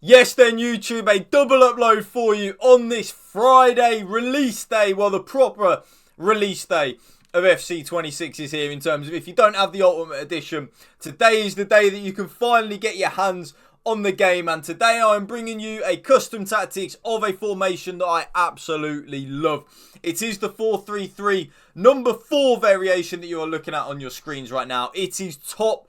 Yes then YouTube, a double upload for you on this Friday release day. Well, the proper release day of FC26 is here in terms of if you don't have the Ultimate Edition, today is the day that you can finally get your hands on the game. And today I'm bringing you a custom tactics of a formation that I absolutely love. It is the 4-3-3 number 4 variation that you are looking at on your screens right now. It is top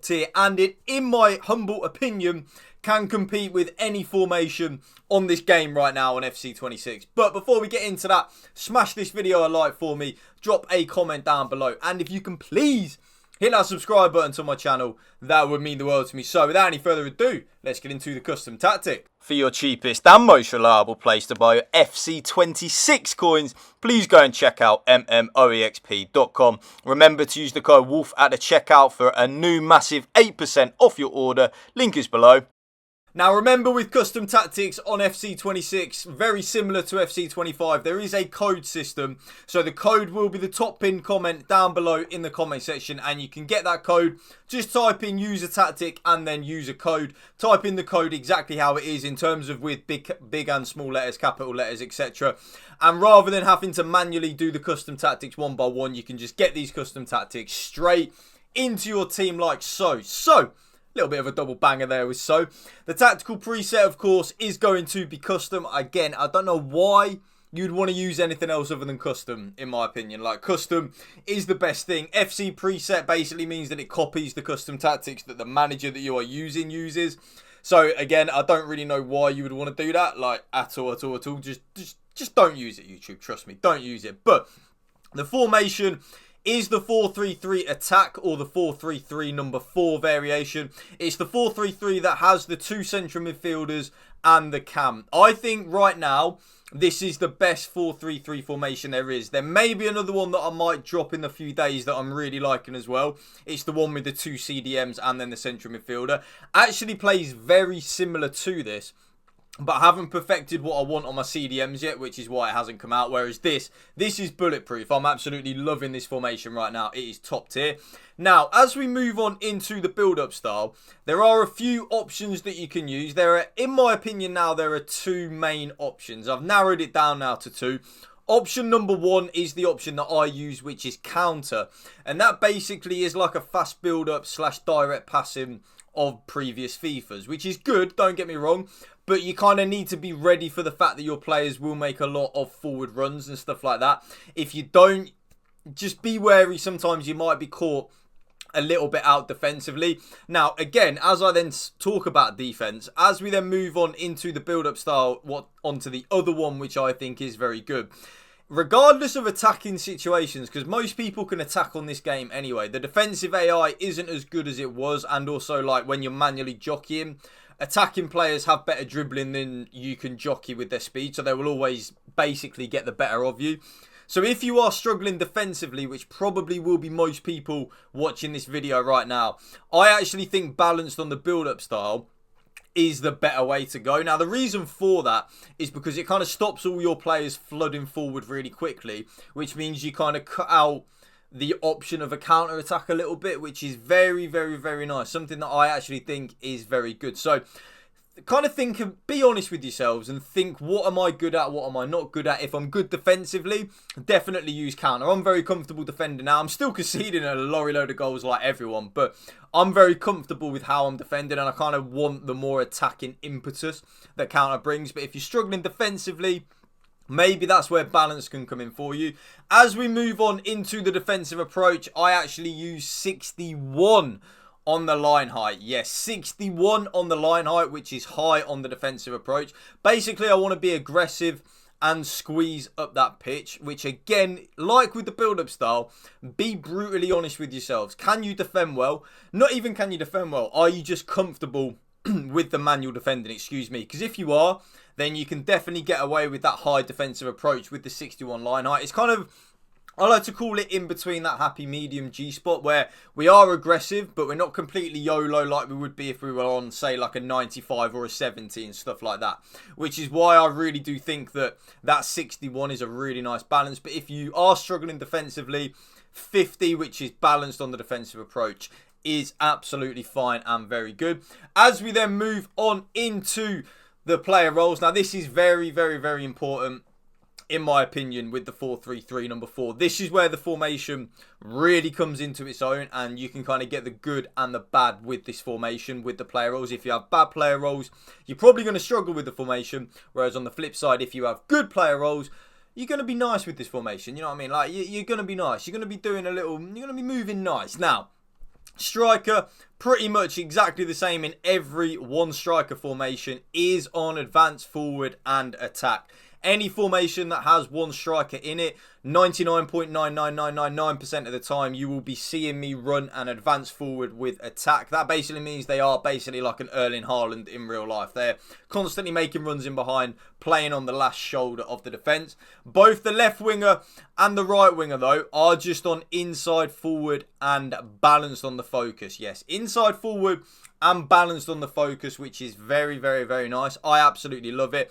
tier, and it, in my humble opinion, can compete with any formation on this game right now on FC26. But before we get into that, smash this video a like for me, drop a comment down below, and if you can please hit that subscribe button to my channel, that would mean the world to me. So without any further ado, let's get into the custom tactic. For your cheapest and most reliable place to buy your FC26 coins, please go and check out mmoexp.com. Remember to use the code WOLF at the checkout for a new massive 8% off your order. Link is below. Now remember, with custom tactics on FC26, very similar to FC25, there is a code system. So the code will be the top pinned comment down below in the comment section, and you can get that code. Just type in user tactic and then user code. Type in the code exactly how it is in terms of with big and small letters, capital letters, etc. And rather than having to manually do the custom tactics one by one, you can just get these custom tactics straight into your team like so. Little bit of a double banger there with so. The tactical preset, of course, is going to be custom. Again, I don't know why you'd want to use anything else other than custom, in my opinion. Like, custom is the best thing. FC preset basically means that it copies the custom tactics that the manager that you are using uses. So, again, I don't really know why you would want to do that, like, at all. Just don't use it, YouTube. Trust me, don't use it. But the formation is the 4-3-3 attack, or the 4-3-3 number 4 variation. It's the 4-3-3 that has the 2 central midfielders and the cam. I think right now this is the best 4-3-3 formation there is. There may be another one that I might drop in a few days that I'm really liking as well. It's the one with the 2 CDMs and then the central midfielder. Actually plays very similar to this, but I haven't perfected what I want on my CDMs yet, which is why it hasn't come out. Whereas this is bulletproof. I'm absolutely loving this formation right now. It is top tier. Now, as we move on into the build-up style, there are a few options that you can use. In my opinion now, there are 2 main options. I've narrowed it down now to 2. Option number 1 is the option that I use, which is counter. And that basically is like a fast build-up / direct passing of previous FIFAs, which is good, don't get me wrong, but you kind of need to be ready for the fact that your players will make a lot of forward runs and stuff like that. If you don't, just be wary. Sometimes you might be caught a little bit out defensively. Now, again, as I then talk about defense, as we then move on into the build-up style, onto the other one, which I think is very good. Regardless of attacking situations, because most people can attack on this game anyway, the defensive AI isn't as good as it was, and also like when you're manually jockeying, attacking players have better dribbling than you can jockey with their speed, so they will always basically get the better of you. So if you are struggling defensively, which probably will be most people watching this video right now, I actually think balanced on the build-up style is the better way to go. Now, the reason for that is because it kind of stops all your players flooding forward really quickly, which means you kind of cut out the option of a counter attack a little bit, which is very, very, very nice. Something that I actually think is very good. So kind of be honest with yourselves and think, what am I good at? What am I not good at? If I'm good defensively, definitely use counter. I'm very comfortable defending now. I'm still conceding a lorry load of goals like everyone, but I'm very comfortable with how I'm defending, and I kind of want the more attacking impetus that counter brings. But if you're struggling defensively, maybe that's where balance can come in for you. As we move on into the defensive approach, I actually use 61 on the line height. Yes, 61 on the line height, which is high on the defensive approach. Basically, I want to be aggressive and squeeze up that pitch, which again, like with the build-up style, be brutally honest with yourselves. Can you defend well? Not even can you defend well. Are you just comfortable with the manual defending, excuse me? Because if you are, then you can definitely get away with that high defensive approach with the 61 line height. It's kind of, I like to call it in between that happy medium G spot, where we are aggressive, but we're not completely YOLO like we would be if we were on, say, like a 95 or a 70 and stuff like that. Which is why I really do think that 61 is a really nice balance. But if you are struggling defensively, 50, which is balanced on the defensive approach, is absolutely fine and very good. As we then move on into the player roles. Now, this is very, very, very important, in my opinion, with the 4-3-3 number 4. This is where the formation really comes into its own, and you can kind of get the good and the bad with this formation, with the player roles. If you have bad player roles, you're probably going to struggle with the formation, whereas on the flip side, if you have good player roles, you're going to be nice with this formation. You know what I mean? Like, you're going to be nice. You're going to be doing a little, you're going to be moving nice. Now, striker, pretty much exactly the same in every one striker formation, is on advance, forward and attack. Any formation that has one striker in it, 99.99999% of the time, you will be seeing me run an advance forward with attack. That basically means they are basically like an Erling Haaland in real life. They're constantly making runs in behind, playing on the last shoulder of the defence. Both the left winger and the right winger, though, are just on inside forward and balanced on the focus. Yes, inside forward and balanced on the focus, which is very, very, very nice. I absolutely love it.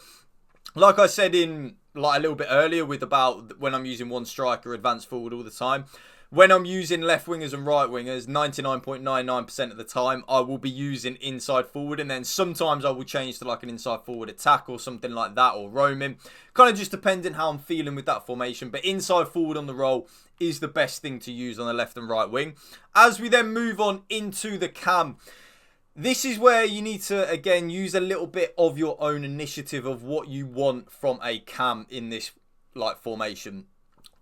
Like I said in like a little bit earlier with about when I'm using one striker advanced forward all the time, when I'm using left wingers and right wingers, 99.99% of the time, I will be using inside forward, and then sometimes I will change to like an inside forward attack or something like that, or roaming. Kind of just depending how I'm feeling with that formation, but inside forward on the roll is the best thing to use on the left and right wing. As we then move on into the cam, this is where you need to, again, use a little bit of your own initiative of what you want from a cam in this like formation.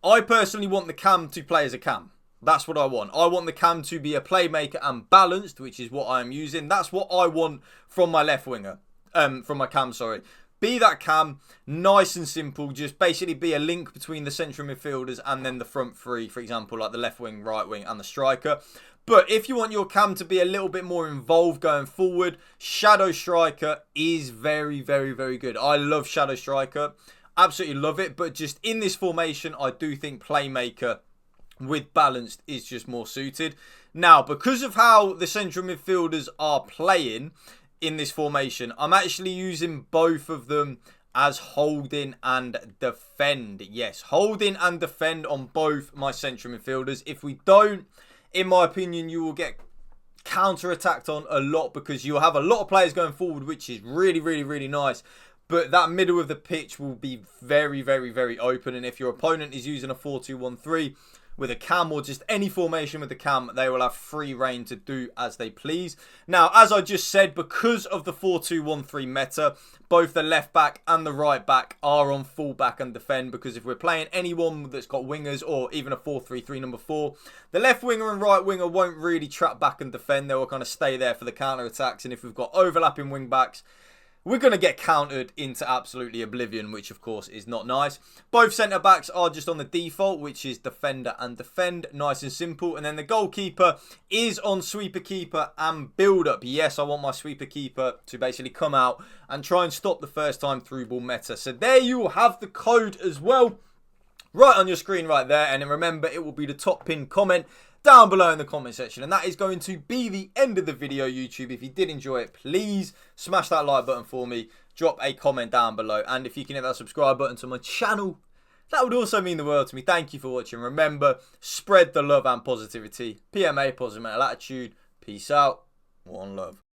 I personally want the cam to play as a cam. That's what I want. I want the cam to be a playmaker and balanced, which is what I am using. That's what I want from my left winger. From my cam, sorry. Be that cam, nice and simple. Just basically be a link between the central midfielders and then the front three, for example, like the left wing, right wing and the striker. But if you want your cam to be a little bit more involved going forward, Shadow Striker is very, very, very good. I love Shadow Striker. Absolutely love it. But just in this formation, I do think Playmaker with balanced is just more suited. Now, because of how the central midfielders are playing in this formation, I'm actually using both of them as holding and defend. Yes, holding and defend on both my central midfielders. If we don't, in my opinion, you will get counter-attacked on a lot because you'll have a lot of players going forward, which is really, really, really nice. But that middle of the pitch will be very, very, very open. And if your opponent is using a 4-2-1-3 with a cam or just any formation with a cam, they will have free reign to do as they please. Now, as I just said, because of the 4-2-1-3 meta, both the left back and the right back are on full back and defend, because if we're playing anyone that's got wingers or even a 4-3-3 number 4, the left winger and right winger won't really trap back and defend. They will kind of stay there for the counter attacks. And if we've got overlapping wing backs, we're going to get countered into absolutely oblivion, which of course is not nice. Both centre backs are just on the default, which is defender and defend. Nice and simple. And then the goalkeeper is on sweeper keeper and build up. Yes, I want my sweeper keeper to basically come out and try and stop the first time through ball meta. So there you will have the code as well, right on your screen right there. And then remember, it will be the top pinned comment down below in the comment section, and that is going to be the end of the video, YouTube. If you did enjoy it, please smash that like button for me, drop a comment down below, and if you can hit that subscribe button to my channel, that would also mean the world to me. Thank you for watching. Remember, spread the love and positivity. PMA, positive mental attitude. Peace out. One love.